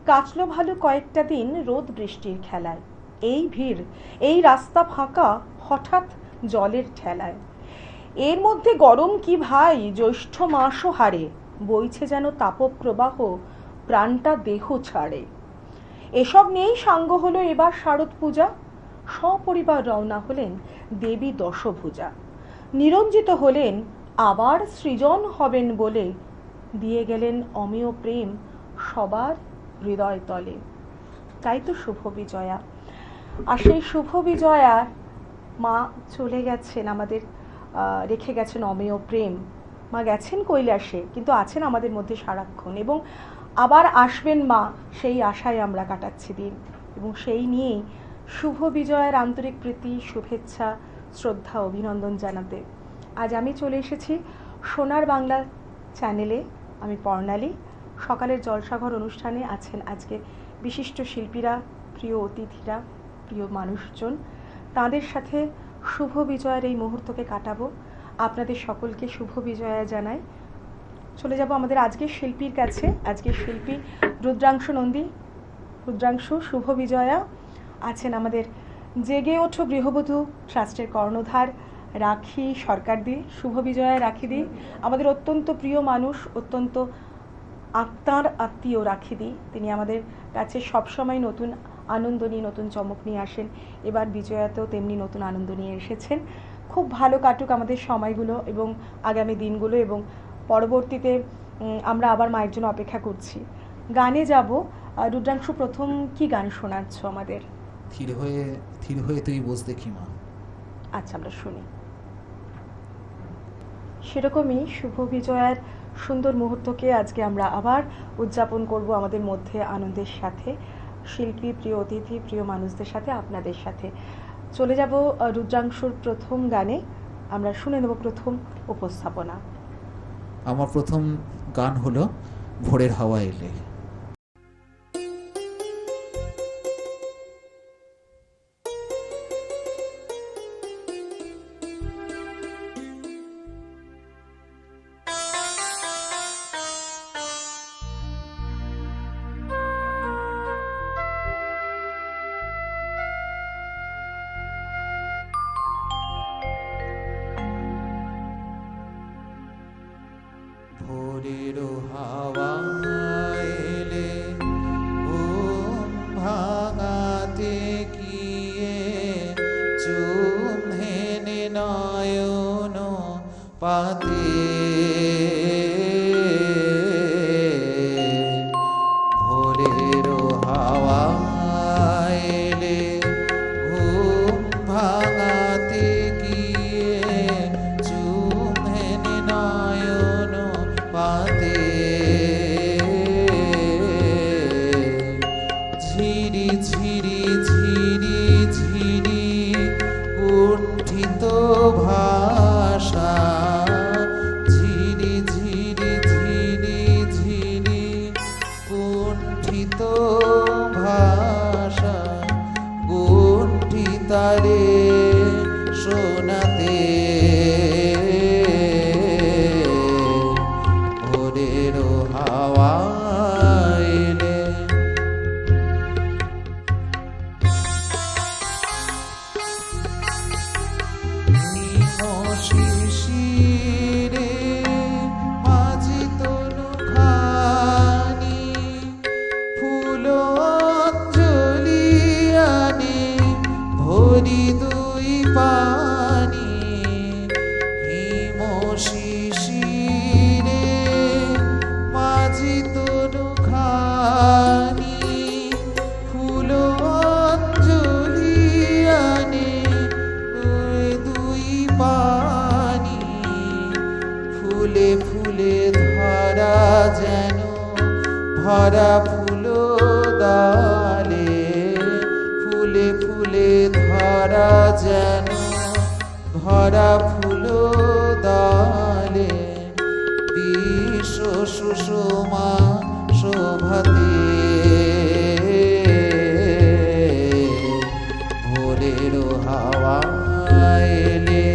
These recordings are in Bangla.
কাটলো ভালো কয়েকটা দিন রোদ বৃষ্টির খেলায়। এই ভিড়, এই রাস্তা ফাঁকা, হঠাৎ জলের ঠেলায়। এর মধ্যে গরম কি ভাই, জ্যৈষ্ঠ মাসও হারে, বইছে যেন তাপপ্রবাহ, প্রাণটা দেহ ছাড়ে। এসব নিয়েই সাঙ্গ হলো এবার শারদ পূজা। সপরিবার রওনা হলেন দেবী দশভুজা। নিরঞ্জিত হলেন আবার সৃজন হবেন বলে, দিয়ে গেলেন অমেয় প্রেম সবার হৃদয় তলে। তাই তো শুভ বিজয়া। আর সেই শুভ বিজয়া মা চলে গেছেন আমাদের, রেখে গেছেন অমেয় প্রেম। মা গেছেন কৈলাসে, কিন্তু আছেন আমাদের মধ্যে সারাক্ষণ, এবং আবার আসবেন মা, সেই আশায় আমরা কাটাচ্ছি দিন। এবং সেই নিয়েই শুভ বিজয়ার আন্তরিক প্রীতি, শুভেচ্ছা, শ্রদ্ধা, অভিনন্দন জানাতে আজ আমি চলে এসেছি সোনার বাংলা চ্যানেলে। আমি পর্ণালী। সকালের জলসাঘর অনুষ্ঠানে আছেন আজকে বিশিষ্ট শিল্পীরা, প্রিয় অতিথিরা, প্রিয় মানুষজন। তাদের সাথে শুভ বিজয়ের এই মুহূর্তকে কাটাবো। আপনাদের সকলকে শুভ বিজয়া জানাই। চলে যাব আমাদের আজকের শিল্পীর কাছে। আজকের শিল্পী রুদ্রাংশু নন্দী। রুদ্রাংশু, শুভ বিজয়া। আছেন আমাদের জেগে ওঠো গৃহবধূ ট্রাস্টের কর্ণধার রাখি সরকারদি। শুভ বিজয়া রাখিদি, আমাদের অত্যন্ত প্রিয় মানুষ, অত্যন্ত আত্মার আত্মীয় রাখিদি। তিনি আমাদের কাছে সবসময় নতুন আনন্দ নিয়ে, নতুন চমক নিয়ে আসেন। এবার বিজয়াতেও তেমনি নতুন আনন্দ নিয়ে এসেছেন। খুব ভালো কাটুক আমাদের সময়গুলো এবং আগামী দিনগুলো, এবং পরবর্তীতে আমরা আবার মায়ের জন্য অপেক্ষা করছি। গানে যাব। রুদ্রাংশু, প্রথম কি গান শোনাচ্ছ আমাদের? ধীর হয়ে তুই বস দেখি মা। আচ্ছা, আমরা শুনি। সেরকমই শুভ বিজয়ার সুন্দর মুহূর্তকে আজকে আমরা আবার উদযাপন করব আমাদের মধ্যে আনন্দের সাথে, শিল্পী, প্রিয় অতিথি, প্রিয় মানুষদের সাথে, আপনাদের সাথে। চলে যাব রুদ্রাংশুর প্রথম গানে। আমরা শুনে নেব প্রথম উপস্থাপনা। আমার প্রথম গান হলো ভোরের হাওয়া এলে। ভোরের হাওয়া এলে ঘুম ভাঙাতে গিয়ে চুমহেনে নয়ন পাতে। ভোরের হাওয়া এলে ঘুম ভাঙাতে গিয়ে চুমহেনে নয়ন পাতে। ঝিরি ঝিরি ঝিরি ঝিরি কুণ্ঠিত ভাষা, ঝিরি ঝিরি ঝিরি ঝিরি কুণ্ঠিত ভাষা, কুণ্ঠিতারে শোনাতে। ভোরের হাওয়া এলে শিশিরে মাঝি তনুখানি ফুল অঞ্জলি আনে ভরি দুই পানি। হিম শিশিরে মাঝি তনুখানি ফুল অঞ্জলি আনে দুই পানি। ফুলে ফুলে ধরা যেন ভরা ফুল ডালে, ফুলে ফুলে ধরা যেন ভরা ফুল ডালে। বিশ্ব সুষমা শোভাতে। ভোরের হাওয়া এলে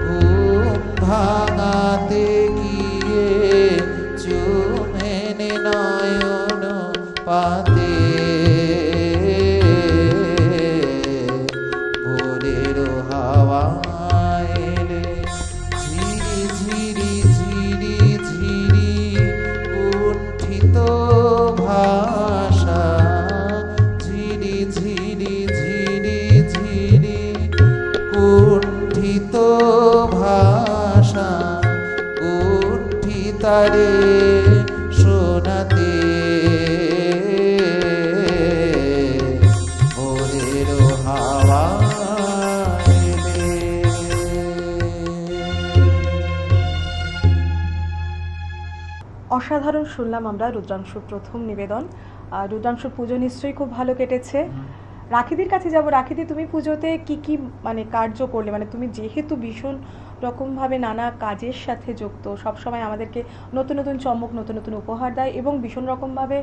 ঘুম ভাঙাতে গিয়ে চুমহেনে নয়ন পাতে ভোরের হাওয়া এলে ঝিরি ঝিরি ঝিরি ঝিরি কুণ্ঠিত ভাষা ঝিরি ঝিরি ঝিরি ঝিরি কুণ্ঠিত ভাষা কুণ্ঠিতারে শোনাতে ভোরের হাওয়া এলে। অসাধারণ শুনলাম আমরা রুদ্রাংশুর প্রথম নিবেদন। রুদ্রাংশুর পুজো নিশ্চয়ই খুব ভালো কেটেছে। রাখিদির কাছে যাব। রাখিদি, তুমি পুজোতে কি কি মানে কার্য করলে? মানে তুমি যেহেতু ভীষণ রকমভাবে নানা কাজের সাথে যুক্ত, সবসময় আমাদেরকে নতুন নতুন চমক, নতুন নতুন উপহার দেয় এবং ভীষণ রকমভাবে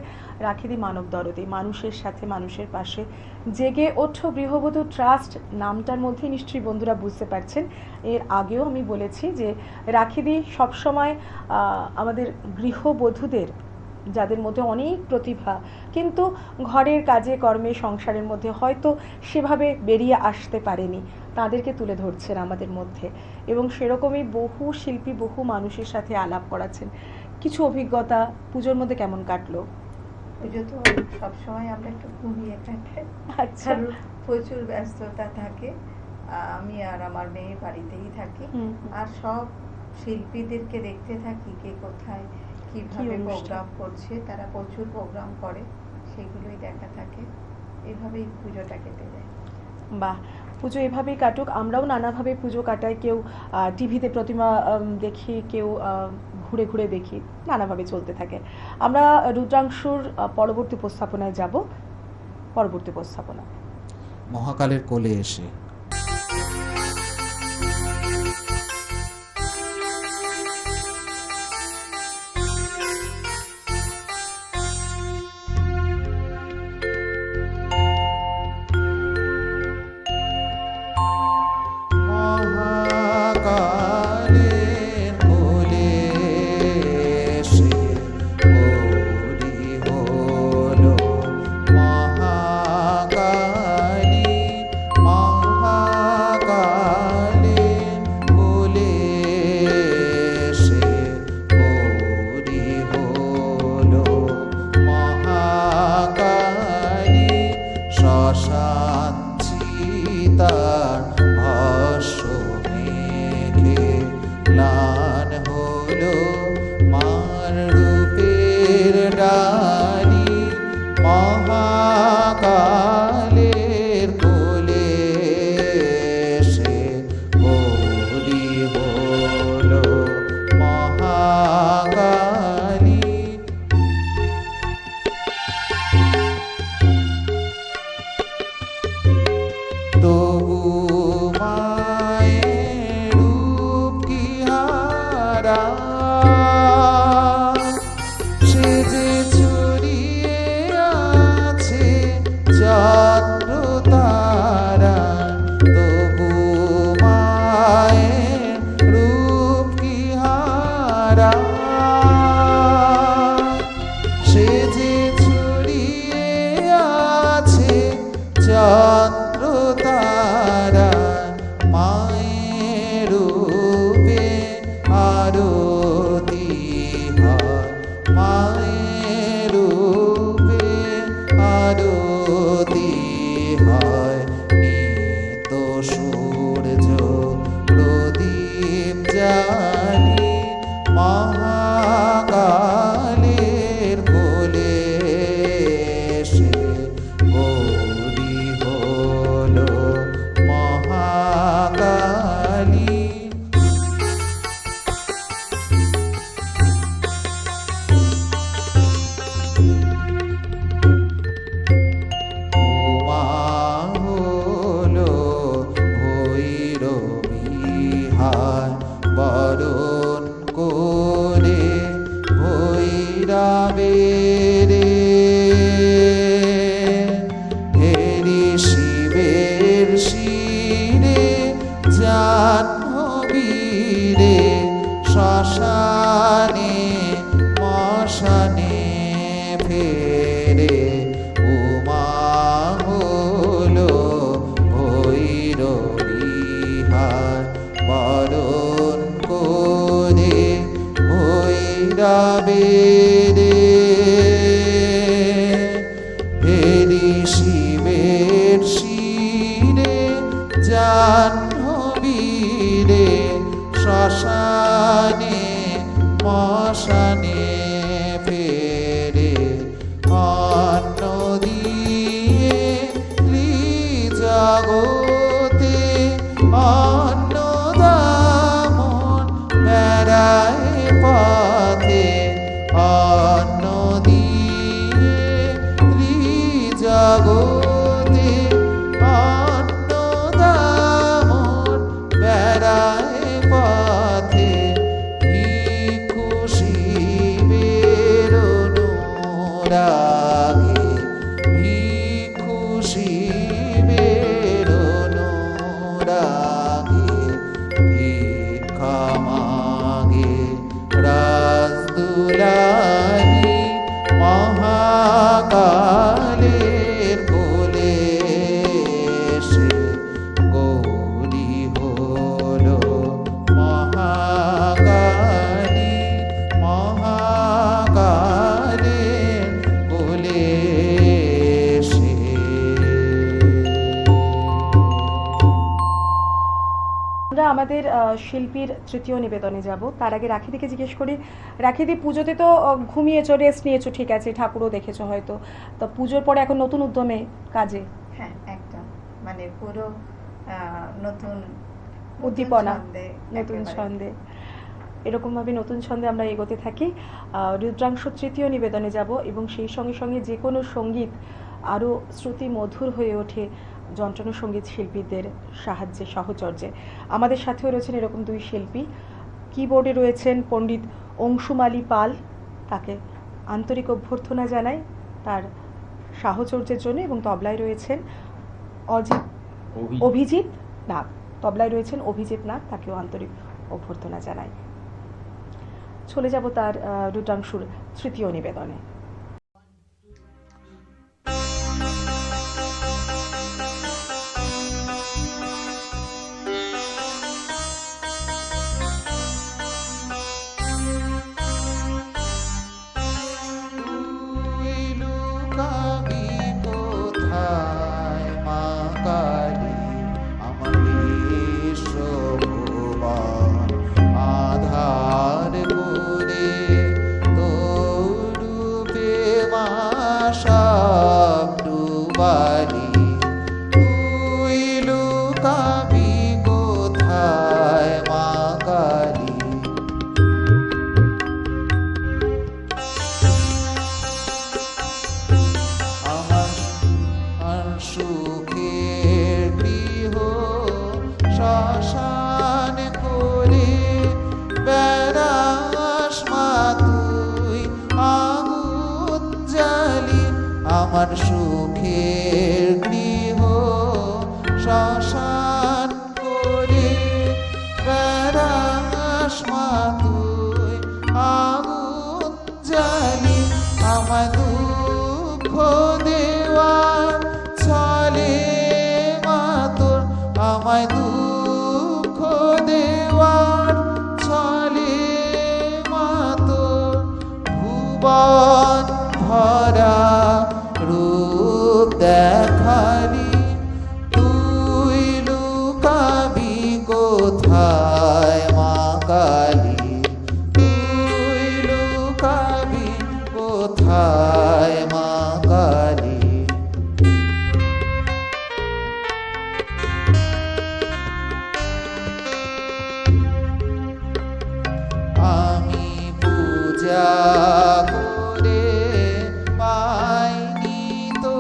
রাখিদি মানব দরদী, মানুষের সাথে মানুষের পাশে। জেগে ওঠো গৃহবধূ ট্রাস্ট নামটার মধ্যে নিশ্চয়ই বন্ধুরা বুঝতে পারছেন। এর আগেও আমি বলেছি যে রাখিদি সবসময় আমাদের গৃহবধূদের, যাদের মধ্যে অনেক প্রতিভা কিন্তু ঘরের কাজে কর্মে সংসারের মধ্যে হয়তো সেভাবে বেরিয়ে আসতে পারেনি, তাদেরকে তুলে ধরছেন আমাদের মধ্যে এবং সেরকমই বহু শিল্পী, বহু মানুষের সাথে আলাপ করাচ্ছেন। কিছু অভিজ্ঞতা পুজোর মধ্যে কেমন কাটলো? পুজো তো সবসময় আমরা একটু ঘুমিয়ে কাটাই, আচ্ছা। কারণ প্রচুর ব্যস্ততা থাকে। আমি আর আমার মেয়ে বাড়িতেই থাকি, আর সব শিল্পীদেরকে দেখতে থাকি কে কোথায় কিভাবে অনুষ্ঠান? প্রোগ্রাম করছে। তারা প্রচুর প্রোগ্রাম করে, সেগুলোই দেখা থাকে। এভাবেই পুজোটা কেটে যায়। বাহ, পুজো এভাবেই কাটুক। আমরাও নানাভাবে পুজো কাটাই, কেউ টিভিতে প্রতিমা দেখি, কেউ ঘুরে ঘুরে দেখি, নানাভাবে চলতে থাকে। আমরা রুদ্রাংশুর পরবর্তী উপস্থাপনায় যাব। পরবর্তী উপস্থাপনা মহাকালের কোলে এসে। মহাকালের কোলে এসে গৌরী হলো মহাকালী। মহাকালের কোলে এসে গৌরী হলো মহাকালী। শ্মশান চিতার ভস্ম মেঘে ম্লান হলো মার রূপের ডালি। মহাকালের কোলে এসে গৌরী হলো মহাকালী। তবু মায়ের রূপ কি হারা, সে যে ছড়িয়ে আছে চন্দ্র তারা। তবু মায়ের রূপ কি হারা, সে যে ছড়িয়ে আছে চন্দ্র তারা। মায়ের রূপে আরতি হয়, মায়ের রূপে আরতি হয়। নিত সূর্য প্রদীপ জালি। মহাকালের কোলে এসে গৌরী হলো রে উমা হলো ভৈরবিহার বরণ করে ভৈরবে রে হেরি শিবের শিরে জাহ্নবীরে শ্মশানে মশানে ফেরে অন্ন দিয়ে জগতে অন্নদামন বেড়ায় পথে অন্ন দিয়ে জগতে অন্নদামন বেড়ায় পথে খুশি বেরোনোরাগে খুশি বেরোনোরাগে ভিক্ষা মাগে রাজদুলারি মহাকালের কোলে সে গৌরী হলো মহাকালী মহাকালের কোলে সে। আমরা আমাদের শিল্পীর তৃতীয় নিবেদনে যাব। তার আগে রাখিদিকে জিজ্ঞেস করি, রাখিদি পুজোতে তো ঘুমিয়েছো, রেস্ট নিয়েছো, ঠিক আছে, ঠাকুরও দেখেছো হয়তো, তো পুজোর পরে এখন নতুন উদ্যমে কাজে? একদম, মানে পুরো নতুন উদ্দীপনা, ছন্দে, নতুন একেবারে। ছন্দে, এরকমভাবে নতুন ছন্দে আমরা এগোতে থাকি। রুদ্রাংশ তৃতীয় নিবেদনে যাব এবং সেই সঙ্গে সঙ্গে যে কোনো সঙ্গীত আরও শ্রুতি মধুর হয়ে ওঠে যন্ত্রণা সঙ্গীত শিল্পীদের সাহায্যে সহচর্যে। আমাদের সাথেও রয়েছেন এরকম দুই শিল্পী। কিবোর্ডে রয়েছেন পণ্ডিত অংশুমালী পাল, তাকে আন্তরিক অভ্যর্থনা জানাই তার সাহচর্যের জন্য, এবং তবলায় রয়েছেন অভিজিৎ নাগ, তবলায় রয়েছেন অভিজিৎ নাগ, তাকেও আন্তরিক অভ্যর্থনা জানাই। চলে যাব তার রুদ্রাংশুর তৃতীয় নিবেদনে। তুই লুকাবি কোথায় মা কালী আমার বিশ্বভুবন আধার করে তোর রূপে মা সব ডুবালি। তুই লুকাবি কোথায় মা কালী আমার সুখের গৃহ শ্মশান করে বেড়াস মা তুই আগুন জ্বালি। আমার সুখের গৃহ শ্মশান করে বেড়াস মা তুই আগুন জ্বালি। আমার দুঃখ দেওয়ার ছলে মা তোর আমায় দুঃখ দেওয়ার ছলে মা তোর ভুবন ভরা রূপ দেখালি। তুই লুকাবি কোথায় মা কালী তুই লুকাবি কোথায় মা কালী। আমি পূজা করে পাইনি তো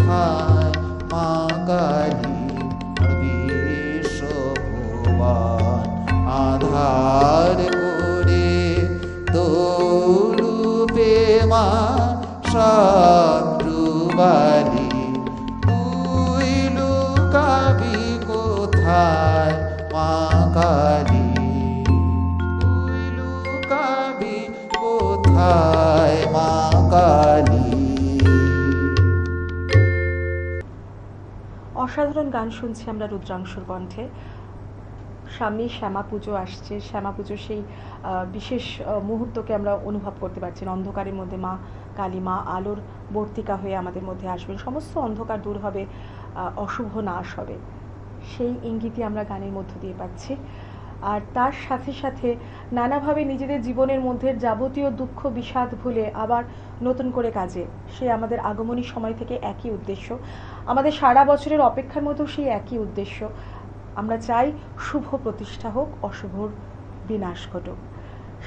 কোথায় মা কালী বিশ্বভুবন আধার করে তরূপে মা শত্রুবালি তুই লুকাবি কোথায় মা কালী তুই লুকাবি কোথায় মা কালী। অসাধারণ গান শুনছি আমরা রুদ্রাংশুর কণ্ঠে। সামনে শ্যামা পুজো আসছে, শ্যামা পুজোর সেই বিশেষ মুহূর্তকে আমরা অনুভব করতে পারছি। অন্ধকারের মধ্যে মা কালী, মা আলোর বর্তিকা হয়ে আমাদের মধ্যে আসবেন, সমস্ত অন্ধকার দূর হবে, অশুভ নাশ হবে, সেই ইঙ্গিতই আমরা গানের মধ্য দিয়ে পাচ্ছি। আর তার সাথে সাথে নানাভাবে নিজেদের জীবনের মধ্যে যাবতীয় দুঃখ বিষাদ ভুলে আবার নতুন করে কাজে, সে আমাদের আগমনী সময় থেকে একই উদ্দেশ্য, আমাদের সারা বছরের অপেক্ষার মতো সেই একই উদ্দেশ্য। আমরা চাই শুভ প্রতিষ্ঠা হোক, অশুভর বিনাশ ঘটুক।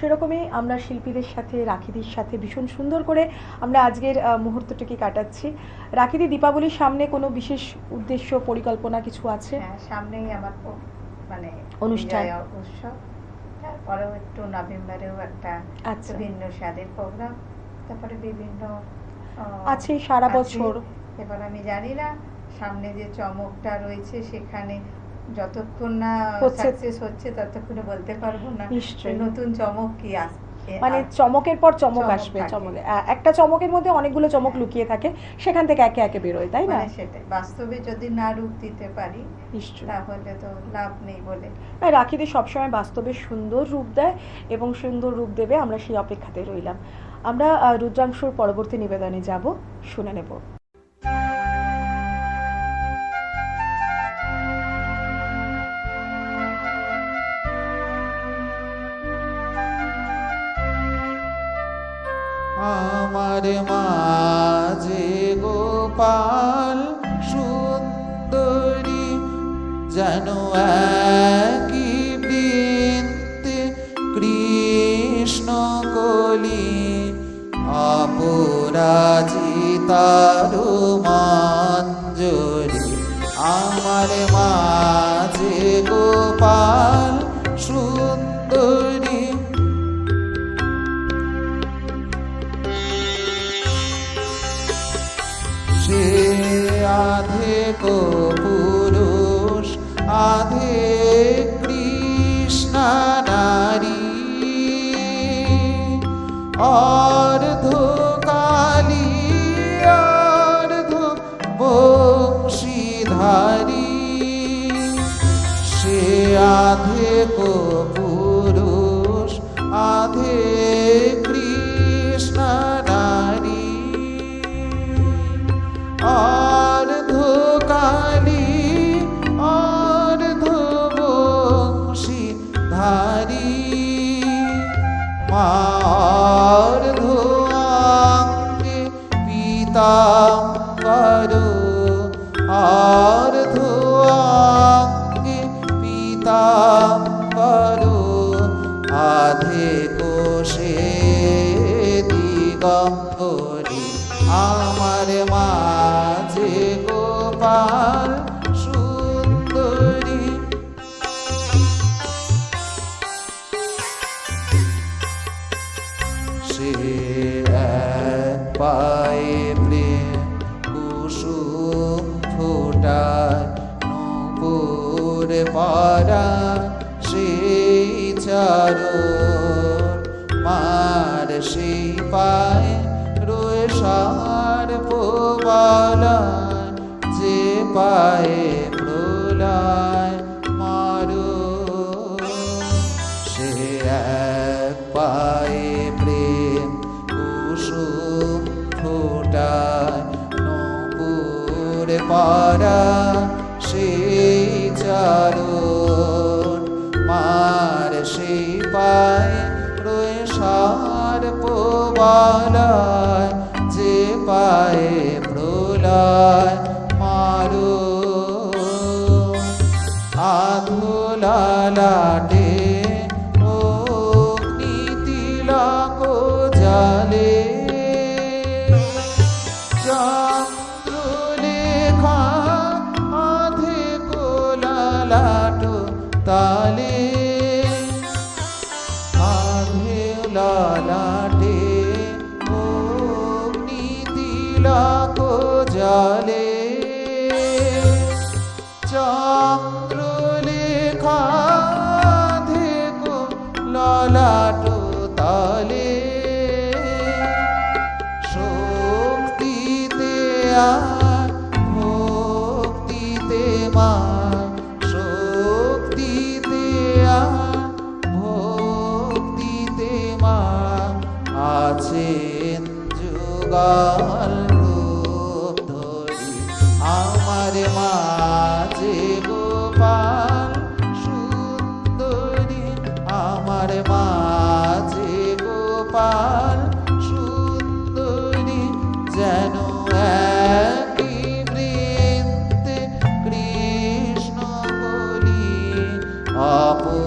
সেরকমই আমরা শিল্পীদের সাথে, রাখিদির সাথে ভীষণ সুন্দর করে আমরা আজকের মুহূর্তটিকে কাটাচ্ছি। রাখিদি, দীপাবলির সামনে কোনো বিশেষ উদ্দেশ্য, পরিকল্পনা কিছু আছে? হ্যাঁ, সামনেই আমার মানে অনুষ্ঠান, বিজয়া উৎসব, তারপরেও একটু নভেম্বরেও একটা আচ্ছা, ভিন্ন স্বাদের প্রোগ্রাম, তারপরে বিভিন্ন আছে সারা আছে। বছর। এবার আমি জানি না সামনে যে চমকটা রয়েছে সেখানে যতক্ষণ না হচ্ছে- সাকসেস হচ্ছে ততক্ষণে বলতে পারবো না নিশ্চয়ই। নতুন চমক কি আসছে। মানে চমকের পর চমক চমক আসবে, থাকে। চমক, একটা চমকের মধ্যে অনেকগুলো চমক লুকিয়ে থাকে, সেখান থেকে একে একে বেরোয়, তাই না? মানে সেটাই, বাস্তবে যদি না রূপ দিতে পারি নিশ্চয়ই। তাহলে তো লাভ নেই বলে। রাখিদি সবসময় বাস্তবে সুন্দর রূপ দেয় এবং সুন্দর রূপ দেবে, আমরা সেই অপেক্ষাতে রইলাম। আমরা রুদ্রাংশুর পরবর্তী নিবেদনে যাব, শুনে নেব। আমার মাঝে গোপাল সুন্দরী যেন একই বৃন্তে কৃষ্ণ কলি অপরাজিতার মঞ্জরি। আমার মাঝে গোপাল সুন্দরী সে আধে কো পুরুষ আধে কৃষ্ণ নারী অর্ধ কালী অর্ধ বংশীধারী। সে আধে কো পুরুষ আধে কৃষ্ণ নারী অর্ধ কালী অর্ধ বংশীধারী। মা অর্ধ অঙ্গে পীতাম্বর অর্ধ অঙ্গে পীতাম্বর আধে কোষে দিগম্বরী। আমার মাঝে গোপাল সুন্দরী সে এক পায়ে প্রেম কুসুম ফোটায় নূপুর পরা সেই চারণ মার সেই পায়ে রয়ে সার পোবালায় যে পায়ে প্রলয় মারো। সে এক পায়ে প্রেম কুসুম ফোটায় নূপুর পরা সেই চারণ মার সেই পায়ে রয়ে সার পোবালায় যে পায়ে প্রলয় মারো। আধুলালাটে অগ্নিতিলক জালে চন্দ্রলে আর ভক্তিতে মা, শক্তিতে আর ভক্তিতে মা আছেন যুগল রূপ ধরি। আমার মা যে গোপাল সুন্দরী, আমার মা যে গোপাল সুন্দরী, যেন একই বৃন্তে কৃষ্ণ বলি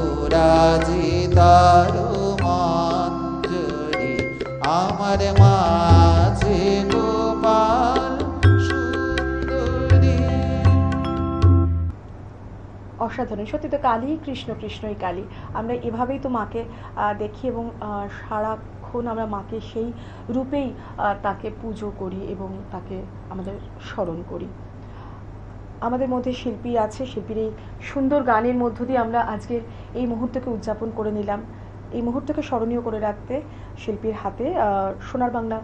অপরাজিতার মঞ্জরি। আমার মা যে গোপাল সুন্দরী। অসাধারণ, সত্যি তো কালী কৃষ্ণ, কৃষ্ণই কালী। আমরা এভাবেই তো মাকে দেখি এবং সারাক্ষণ আমরা মাকে সেই রূপেই তাকে পুজো করি এবং তাকে আমাদের স্মরণ করি। আমাদের মধ্যে শিল্পী আছে, শিল্পীর এই সুন্দর গানের মধ্য দিয়ে আমরা আজকের এই মুহূর্তকে উদযাপন করে নিলাম। এই মুহূর্তকে স্মরণীয় করে রাখতে শিল্পীর হাতে সোনার বাংলা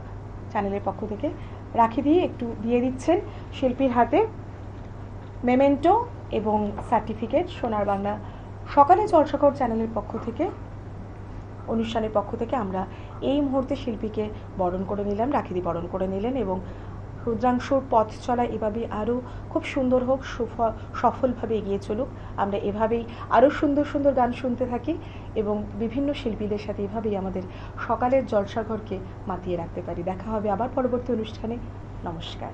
চ্যানেলের পক্ষ থেকে রাখি দিয়ে একটু দিয়ে দিচ্ছেন শিল্পীর হাতে মেমেন্টো এবং সার্টিফিকেট। সোনার বাংলা সকালে জলসাঘর চ্যানেলের পক্ষ থেকে, অনুষ্ঠানের পক্ষ থেকে আমরা এই মুহূর্তে শিল্পীকে বরণ করে নিলাম, রাখি দিয়ে বরণ করে নিলেন এবং রুদ্রাংশুর পথ চলা এভাবেই আরও খুব সুন্দর হোক, সফলভাবে এগিয়ে চলুক। আমরা এভাবেই আরও সুন্দর সুন্দর গান শুনতে থাকি এবং বিভিন্ন শিল্পীদের সাথে এভাবেই আমাদের সকালের জলসাঘরকে মাতিয়ে রাখতে পারি। দেখা হবে আবার পরবর্তী অনুষ্ঠানে। নমস্কার।